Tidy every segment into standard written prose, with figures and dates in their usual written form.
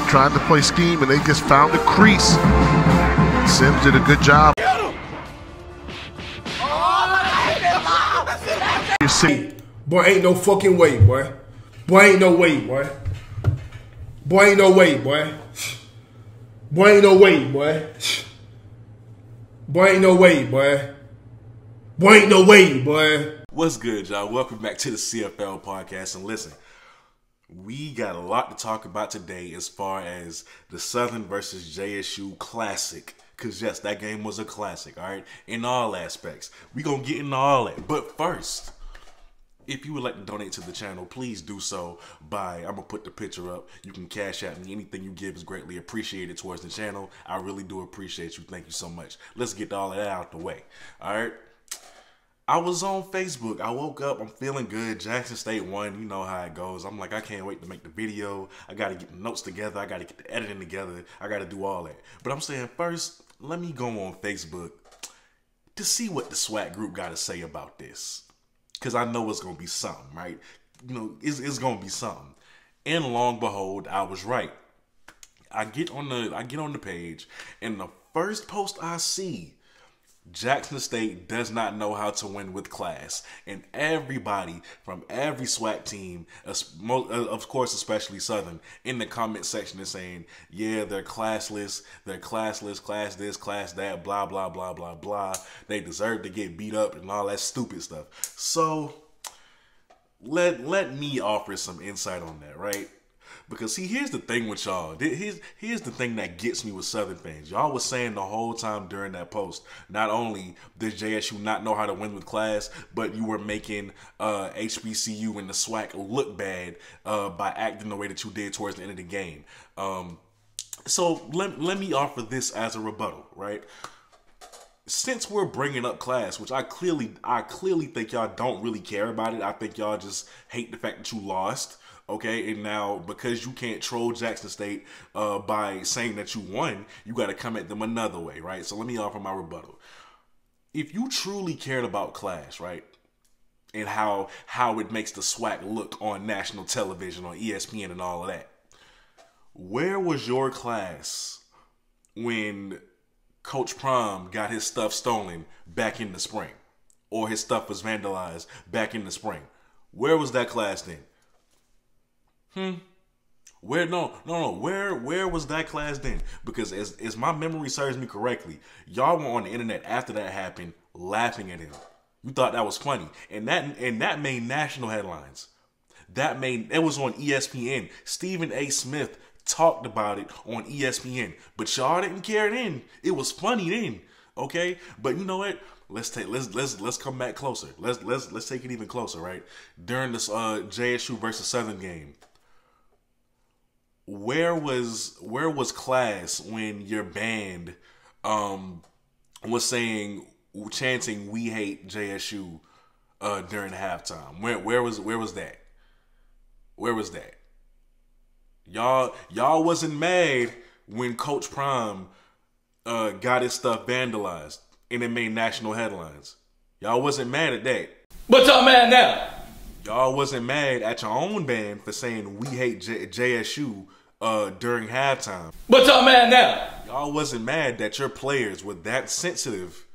trying to play scheme, and they just found the crease. Sims did a good job. You see, boy, ain't no fucking way, boy. Boy, ain't no way, boy. Boy, ain't no way, boy. Boy, ain't no way, boy. Boy, ain't no way, boy. Boy, ain't no way, boy. What's good, y'all? Welcome back to the CFL podcast. And listen, we got a lot to talk about today as far as the Southern versus JSU Classic. Because, yes, that game was a classic, all right? In all aspects. We going to get into all that. But first, if you would like to donate to the channel, please do so by, I'm going to put the picture up. You can cash out me. Anything you give is greatly appreciated towards the channel. I really do appreciate you. Thank you so much. Let's get all of that out the way, all right? I was on Facebook. I woke up. I'm feeling good. Jackson State won. You know how it goes. I'm like, I can't wait to make the video. I got to get the notes together. I got to get the editing together. I got to do all that. But I'm saying first, let me go on Facebook to see what the SWAT group got to say about this. Because I know it's going to be something, right? You know, it's going to be something. And long behold, I was right. I get on the page, and the first post I see, Jackson State does not know how to win with class. And everybody from every SWAT team, of course especially Southern, in the comment section is saying, yeah, they're classless, class this, class that, blah, blah, blah, blah, blah. They deserve to get beat up and all that stupid stuff. So let me offer some insight on that, right? Because, see, here's the thing with y'all. Here's the thing that gets me with Southern fans. Y'all was saying the whole time during that post, not only does JSU not know how to win with class, but you were making HBCU and the SWAC look bad by acting the way that you did towards the end of the game. So let me offer this as a rebuttal, right? Since we're bringing up class, which I clearly think y'all don't really care about it. I think y'all just hate the fact that you lost. Okay, and now because you can't troll Jackson State by saying that you won, you got to come at them another way, right? So let me offer my rebuttal. If you truly cared about class, right, and how it makes the SWAC look on national television, on ESPN and all of that, where was your class when Coach Prom got his stuff stolen back in the spring, or his stuff was vandalized back in the spring? Where was that class then? Where was that class then? Because as my memory serves me correctly, y'all were on the internet after that happened laughing at him. You thought that was funny. And that made national headlines. It was on ESPN. Stephen A. Smith talked about it on ESPN. But y'all didn't care then. It was funny then. Okay? But you know what? Let's come back closer. Let's take it even closer, right? During this JSU versus Southern game. Where was class when your band was chanting "We hate JSU" during halftime? Where was that? Where was that? Y'all wasn't mad when Coach Prime got his stuff vandalized and it made national headlines. Y'all wasn't mad at that. But y'all mad now? Y'all wasn't mad at your own band for saying "We hate JSU" during halftime. But y'all mad now? Y'all wasn't mad that your players were that sensitive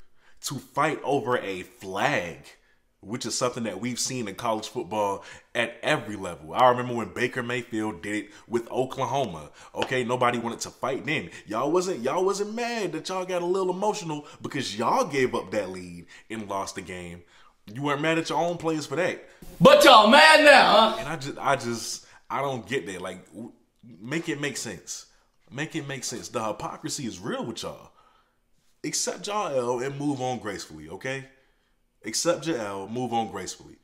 to fight over a flag, which is something that we've seen in college football at every level. I remember when Baker Mayfield did it with Oklahoma. Okay, nobody wanted to fight then. Y'all wasn't mad that y'all got a little emotional because y'all gave up that lead and lost the game. You weren't mad at your own players for that. But y'all mad now, huh? And I don't get that. Like, make it make sense. Make it make sense. The hypocrisy is real with y'all. Accept y'all L and move on gracefully, okay? Accept your L, move on gracefully.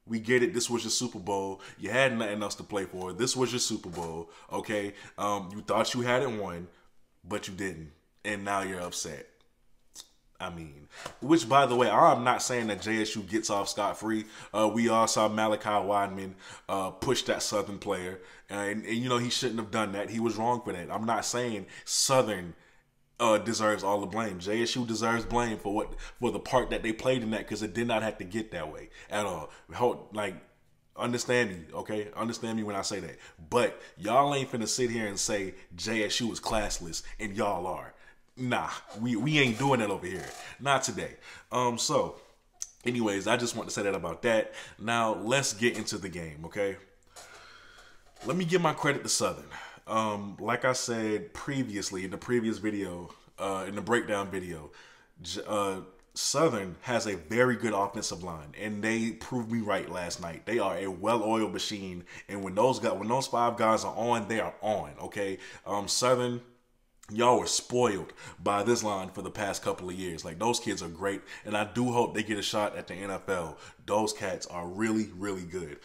We get it. This was your Super Bowl. You had nothing else to play for. This was your Super Bowl, okay? You thought you had it won, but you didn't. And now you're upset. I mean, which, by the way, I'm not saying that JSU gets off scot-free. We all saw Malachi Wideman push that Southern player. And, you know, he shouldn't have done that. He was wrong for that. I'm not saying Southern deserves all the blame. JSU deserves blame for the part that they played in that, because it did not have to get that way at all. Like, Understand me, okay? Understand me when I say that. But y'all ain't finna sit here and say JSU is classless, and y'all are. Nah, we ain't doing that over here. Not today. So, anyways, I just want to say that about that. Now, let's get into the game, okay? Let me give my credit to Southern. Like I said previously in the previous video, in the breakdown video, Southern has a very good offensive line, and they proved me right last night. They are a well-oiled machine, and when those 5 guys are on, they are on. Okay, Southern, y'all were spoiled by this line for the past couple of years. Like, those kids are great, and I do hope they get a shot at the NFL. Those cats are really, really good.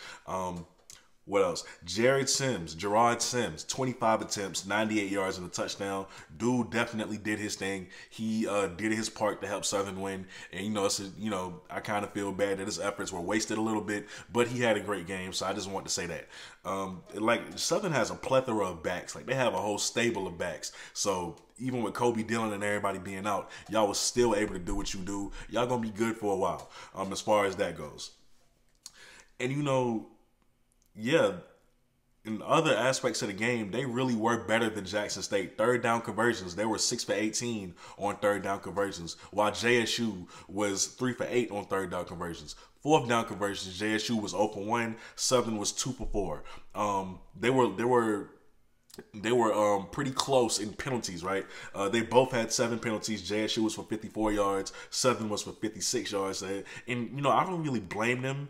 What else? Gerard Sims, 25 attempts, 98 yards and a touchdown. Dude definitely did his thing. He did his part to help Southern win. And, I kind of feel bad that his efforts were wasted a little bit, but he had a great game, so I just want to say that. Southern has a plethora of backs. Like, they have a whole stable of backs. So even with Kobe Dillon and everybody being out, y'all was still able to do what you do. Y'all gonna be good for a while, as far as that goes. And, yeah, in other aspects of the game, they really were better than Jackson State. Third down conversions, they were 6 for 18 on third down conversions, while JSU was 3 for 8 on third down conversions. Fourth down conversions, JSU was 0 for 1, Southern was 2 for 4. They were pretty close in penalties, right? They both had 7 penalties. JSU was for 54 yards, Southern was for 56 yards. And I don't really blame them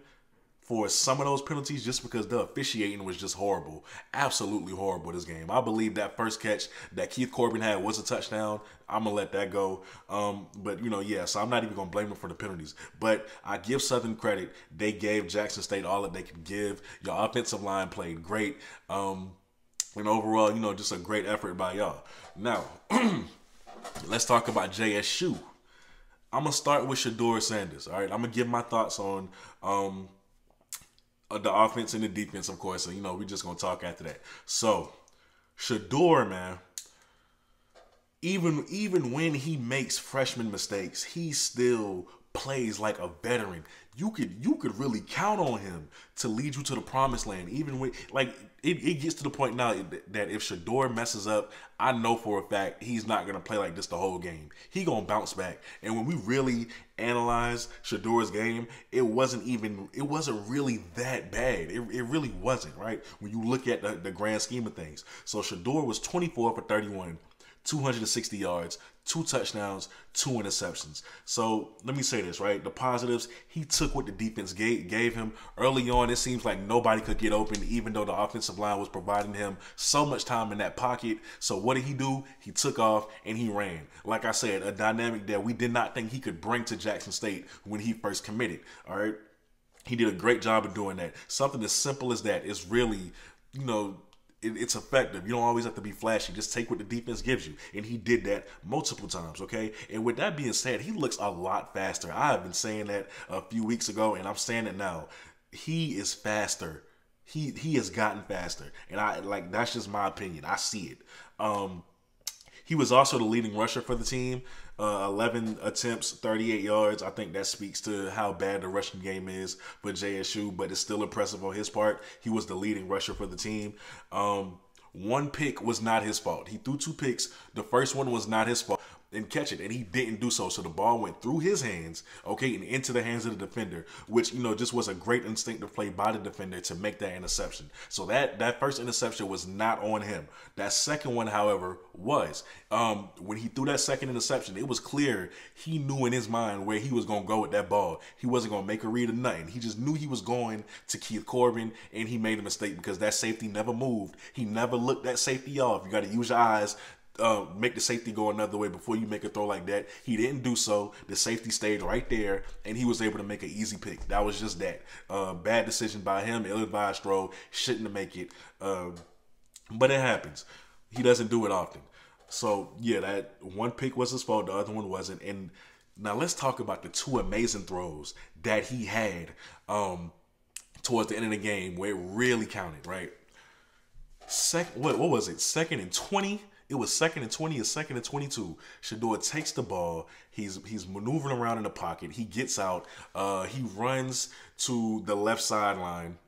for some of those penalties, just because the officiating was just horrible. Absolutely horrible this game. I believe that first catch that Keith Corbin had was a touchdown. I'm going to let that go. But, so I'm not even going to blame them for the penalties. But I give Southern credit. They gave Jackson State all that they could give. Your offensive line played great. And overall, just a great effort by y'all. Now, let's talk about JSU. I'm going to start with Shador Sanders, all right? I'm going to give my thoughts on the offense and the defense, of course. And, we're just going to talk after that. So, Shador, man, even when he makes freshman mistakes, he still plays like a veteran. You could really count on him to lead you to the promised land. Even when, it gets to the point now that if Shador messes up, I know for a fact he's not going to play like this the whole game. He going to bounce back. And when we really analyze Shador's game, it wasn't really that bad. It really wasn't, right? When you look at the grand scheme of things. So Shador was 24 for 31, 260 yards, 2 touchdowns, 2 interceptions. So let me say this, right? The positives, he took what the defense gave him. Early on, it seems like nobody could get open, even though the offensive line was providing him so much time in that pocket. So what did he do? He took off and he ran. Like I said, a dynamic that we did not think he could bring to Jackson State when he first committed, all right? He did a great job of doing that. Something as simple as that is really, it's effective. You don't always have to be flashy. Just take what the defense gives you. And he did that multiple times, okay? And with that being said, he looks a lot faster. I have been saying that a few weeks ago, and I'm saying it now. He is faster. He has gotten faster. And that's just my opinion. I see it. He was also the leading rusher for the team. 11 attempts, 38 yards. I think that speaks to how bad the rushing game is for JSU, but it's still impressive on his part. He was the leading rusher for the team. One pick was not his fault. He threw 2 picks. The first one was not his fault. And catch it, and he didn't do so. So the ball went through his hands, okay, and into the hands of the defender, which, just was a great instinctive play by the defender to make that interception. So that first interception was not on him. That second one, however, was. When he threw that second interception, it was clear he knew in his mind where he was going to go with that ball. He wasn't going to make a read or nothing. He just knew he was going to Keith Corbin, and he made a mistake because that safety never moved. He never looked that safety off. You got to use your eyes. Make the safety go another way before you make a throw like that. He didn't do so. The safety stayed right there, and he was able to make an easy pick. That was just that. Bad decision by him. Ill-advised throw. Shouldn't have make it. But it happens. He doesn't do it often. So, yeah, that one pick was his fault. The other one wasn't. And now let's talk about the 2 amazing throws that he had towards the end of the game where it really counted, right? What was it? 2nd and 20? It was 2nd and 20 or 2nd and 22. Shador takes the ball. He's maneuvering around in the pocket. He gets out. He runs to the left sideline.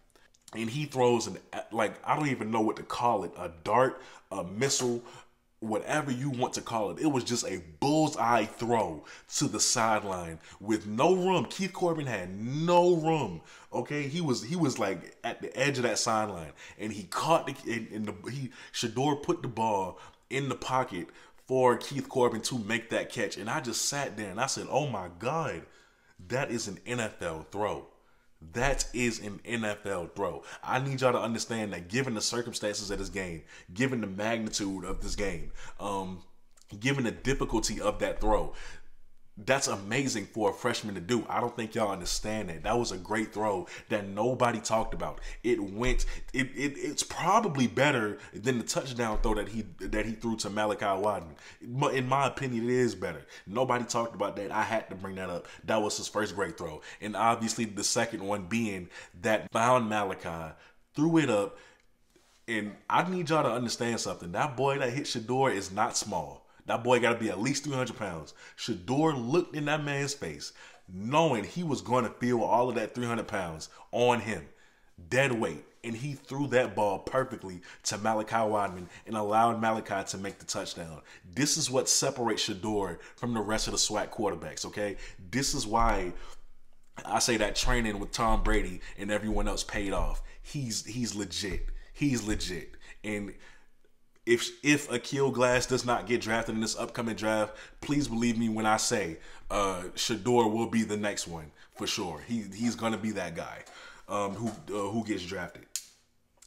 and he throws I don't even know what to call it, a dart, a missile, whatever you want to call it. It was just a bullseye throw to the sideline with no room. Keith Corbin had no room. Okay, he was like at the edge of that sideline, and he caught Shador put the ball in the pocket for Keith Corbin to make that catch, and I just sat there and I said, "Oh my God, that is an NFL throw." That is an NFL throw. I need y'all to understand that given the circumstances of this game, given the magnitude of this game, given the difficulty of that throw, that's amazing for a freshman to do. I don't think y'all understand that. That was a great throw that nobody talked about. It's probably better than the touchdown throw that he threw to Malachi Wadman. In my opinion, it is better. Nobody talked about that. I had to bring that up. That was his first great throw. And obviously the second one being that found Malachi, threw it up, and I need y'all to understand something. That boy that hit Shador is not small. That boy got to be at least 300 pounds. Shador looked in that man's face, knowing he was going to feel all of that 300 pounds on him, dead weight. And he threw that ball perfectly to Malachi Wadman and allowed Malachi to make the touchdown. This is what separates Shador from the rest of the SWAC quarterbacks, okay? This is why I say that training with Tom Brady and everyone else paid off. He's legit. He's legit. And if Akil Glass does not get drafted in this upcoming draft, please believe me when I say Shador will be the next one for sure. He's gonna be that guy who gets drafted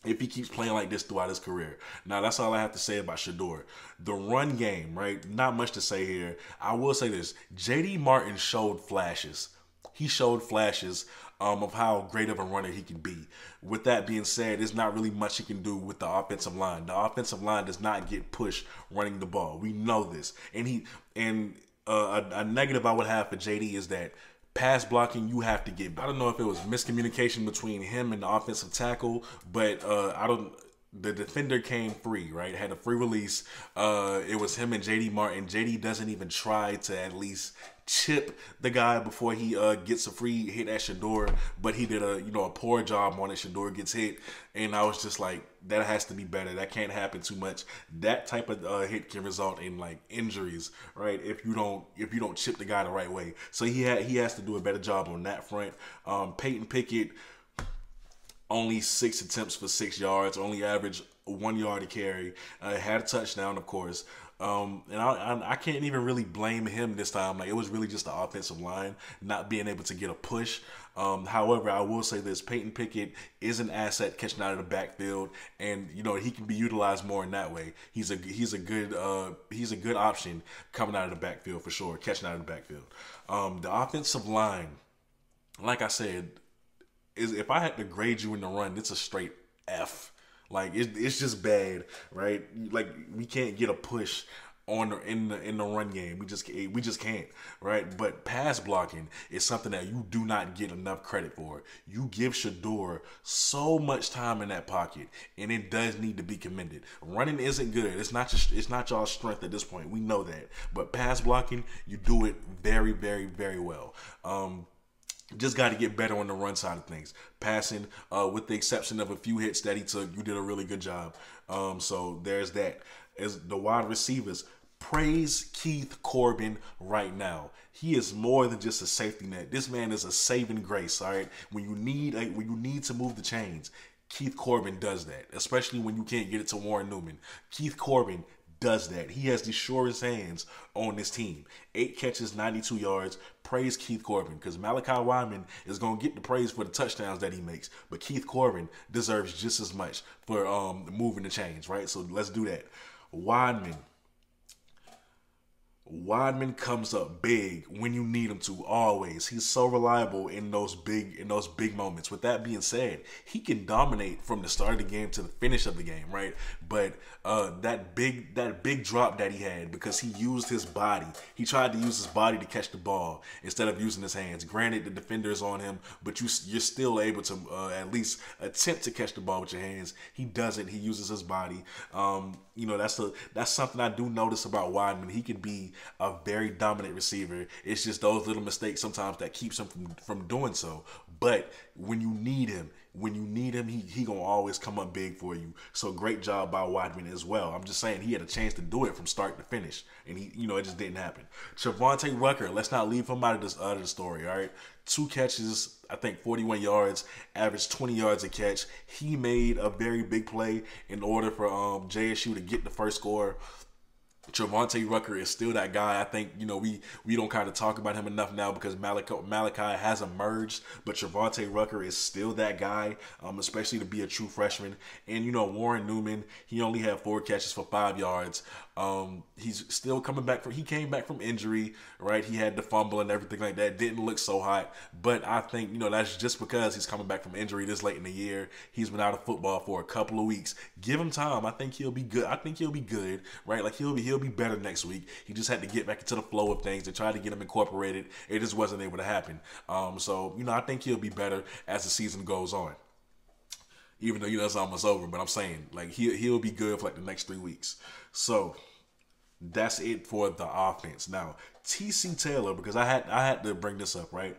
if he keeps playing like this throughout his career. Now, that's all I have to say about Shador. The run game, right? Not much to say here. I will say this: J.D. Martin showed flashes. He showed flashes of how great of a runner he can be. With that being said, there's not really much he can do with the offensive line. The offensive line does not get pushed running the ball. We know this. And a negative I would have for JD is that pass blocking, you have to get. I don't know if it was miscommunication between him and the offensive tackle, but the defender came free, right? Had a free release. It was him and JD Martin. JD doesn't even try to at least chip the guy before he gets a free hit at Shador, but he did a poor job on it. Shador gets hit, and I was just like, that has to be better. That can't happen too much. That type of hit can result in like injuries, right? If you don't chip the guy the right way. So he has to do a better job on that front. Peyton Pickett, only 6 attempts for 6 yards, only averaged 1 yard to carry. Had a touchdown, of course. And I can't even really blame him this time. Like, it was really just the offensive line not being able to get a push. However, I will say this: Peyton Pickett is an asset catching out of the backfield, and he can be utilized more in that way. He's a good option coming out of the backfield for sure, catching out of the backfield. The offensive line, like I said, if I had to grade you in the run, it's a straight F. Like, it's just bad, right? Like, we can't get a push in the run game. We just can't, right? But pass blocking is something that you do not get enough credit for. You give Shador so much time in that pocket, and it does need to be commended. Running isn't good. It's not y'all's strength at this point. We know that. But pass blocking, you do it very, very, very well. Just got to get better on the run side of things. Passing, with the exception of a few hits that he took, you did a really good job. So there's that. As the wide receivers, praise Keith Corbin right now. He is more than just a safety net. This man is a saving grace. All right, when you need to move the chains, Keith Corbin does that. Especially when you can't get it to Warren Newman. Keith Corbin does that. He has the surest hands on this team. 8 catches, 92 yards. Praise Keith Corbin, because Malachi Wadman is going to get the praise for the touchdowns that he makes, but Keith Corbin deserves just as much for moving the chains, right? So let's do that. Wadman comes up big when you need him to, always. He's so reliable in those big moments. With that being said, he can dominate from the start of the game to the finish of the game, right? But that big drop that he had, because he used his body. He tried to use his body to catch the ball instead of using his hands. Granted, the defender is on him, but you're still able to at least attempt to catch the ball with your hands. He doesn't. He uses his body. That's something I do notice about Wadman. He can be a very dominant receiver. It's just those little mistakes sometimes that keeps him from doing so. But when you need him, when you need him, he gonna always come up big for you. So great job by Weidman as well. I'm just saying he had a chance to do it from start to finish, and it just didn't happen. Trevante Rucker, let's not leave him out of the story. All right, 2 catches, I think 41 yards, averaged 20 yards a catch. He made a very big play in order for JSU to get the first score. Trevante Rucker is still that guy. I think, we don't kind of talk about him enough now because Malachi has emerged, but Trevante Rucker is still that guy, especially to be a true freshman. And, Warren Newman, he only had 4 catches for 5 yards. He's still coming back he came back from injury, right? He had the fumble and everything like that. Didn't look so hot, but I think, that's just because he's coming back from injury this late in the year. He's been out of football for a couple of weeks. Give him time. I think he'll be good. Right? Like he'll be better next week. He just had to get back into the flow of things. They tried to get him incorporated. It just wasn't able to happen. So I think he'll be better as the season goes on. Even though it's almost over, but I'm saying like he'll be good for like the next 3 weeks. So that's it for the offense. Now TC Taylor, because I had to bring this up, right?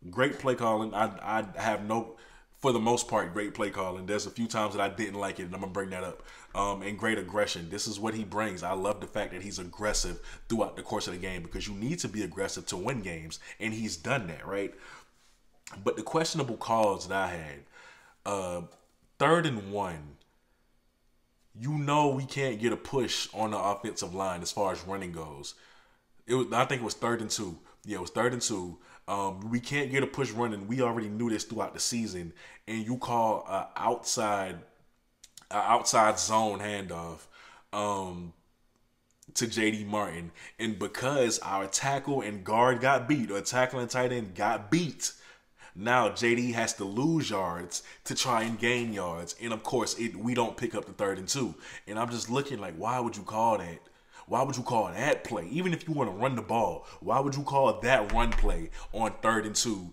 Great play calling. I have no, for the most part, great play calling. There's a few times that I didn't like it, and I'm gonna bring that up. And great aggression. This is what he brings. I love the fact that he's aggressive throughout the course of the game because you need to be aggressive to win games, and he's done that, right? But the questionable calls that I had, 3rd and 1. We can't get a push on the offensive line as far as running goes. I think it was 3rd and 2. Yeah, it was 3rd and 2. We can't get a push running. We already knew this throughout the season, and you call an outside zone handoff to JD Martin, and because our tackle and guard got beat, or tackle and tight end got beat, now JD has to lose yards to try and gain yards, and of course we don't pick up the 3rd and 2. And I'm just looking like, why would you call that? Why would you call that play? Even if you want to run the ball, why would you call that run play on 3rd and 2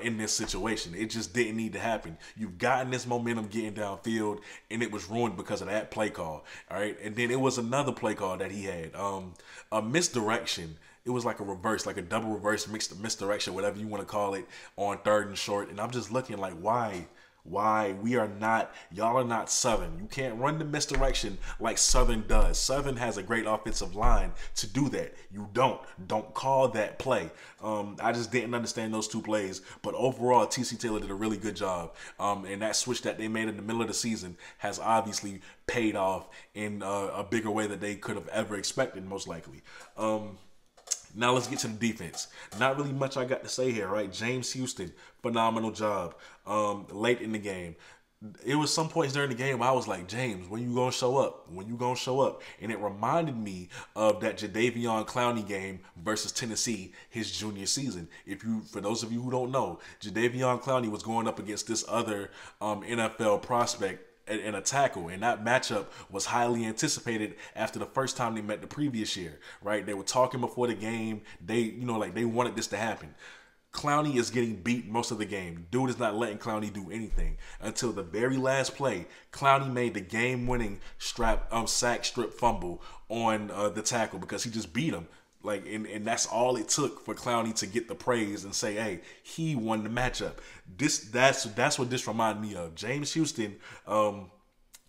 in this situation? It just didn't need to happen. You've gotten this momentum getting downfield, and it was ruined because of that play call. All right, and then it was another play call that he had, a misdirection. It was like a reverse, like a double reverse misdirection, whatever you want to call it, on 3rd and short. And I'm just looking like, why? Y'all are not Southern. You can't run the misdirection like Southern does. Southern has a great offensive line to do that. You don't call that play. I just didn't understand those 2 plays. But overall, TC Taylor did a really good job. And that switch that they made in the middle of the season has obviously paid off in a bigger way than they could have ever expected, most likely. Now let's get to the defense. Not really much I got to say here, right? James Houston, phenomenal job. Late in the game, it was some points during the game where I was like, James, when you gonna show up? When you gonna show up? And it reminded me of that Jadeveon Clowney game versus Tennessee, his junior season. For those of you who don't know, Jadeveon Clowney was going up against this other NFL prospect in a tackle, and that matchup was highly anticipated after the first time they met the previous year, right? They were talking before the game. They wanted this to happen. Clowney is getting beat most of the game. Dude is not letting Clowney do anything until the very last play. Clowney made the game-winning sack strip fumble on the tackle because he just beat him. And that's all it took for Clowney to get the praise and say, hey, he won the matchup. That's what this reminded me of. James Houston,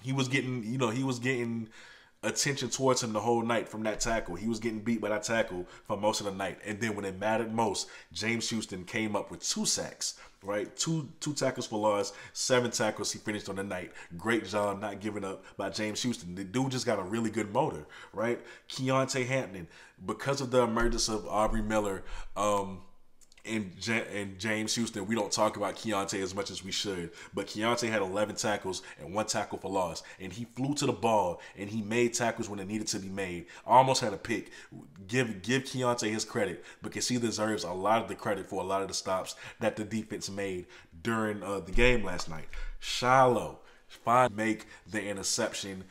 he was getting attention towards him the whole night from that tackle. He was getting beat by that tackle for most of the night. And then when it mattered most, James Houston came up with 2 sacks, right? Two tackles for loss, 7 tackles he finished on the night. Great job not giving up by James Houston. The dude just got a really good motor, right? Keontae Hampton, because of the emergence of Aubrey Miller, and James Houston, we don't talk about Keontae as much as we should, but Keontae had 11 tackles and 1 tackle for loss, and he flew to the ball and he made tackles when it needed to be made. Almost had a pick. Give Keontae his credit because he deserves a lot of the credit for a lot of the stops that the defense made during the game last night. Shiloh, make the interception